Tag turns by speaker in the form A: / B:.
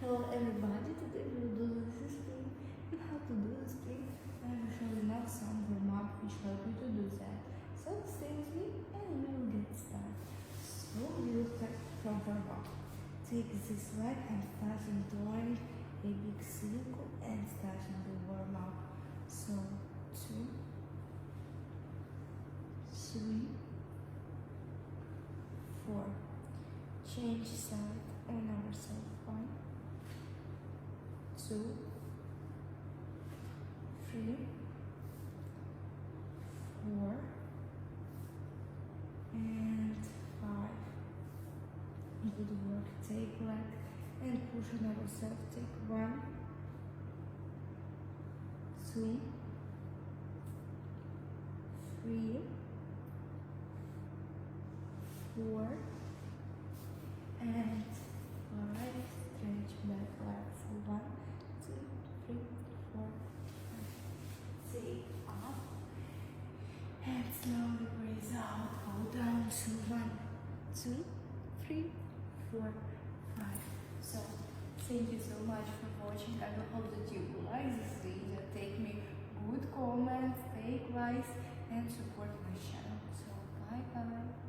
A: Hello everybody, today we will do this spring. And how to do the spring, I will show you now some warm-up which help you to do that. So stay with me and we will get started. So we will start from warm-up. Take this leg and start drawing a big circle and starting the warm-up. So 2, 3, 4. Change side on our side. 1, 2, 3, 4, and 5. Good work. Take leg and push on ourselves. Take 1, 2, 3, 4, and 5. Stretch back legs. 1, 2, 3, 4, 5. Take up and slowly breathe out. Go down to 1, 2, 3, 4, 5. So thank you so much for watching. I hope that you will like this video. Take me good comments, take likes, and support my channel. So bye bye.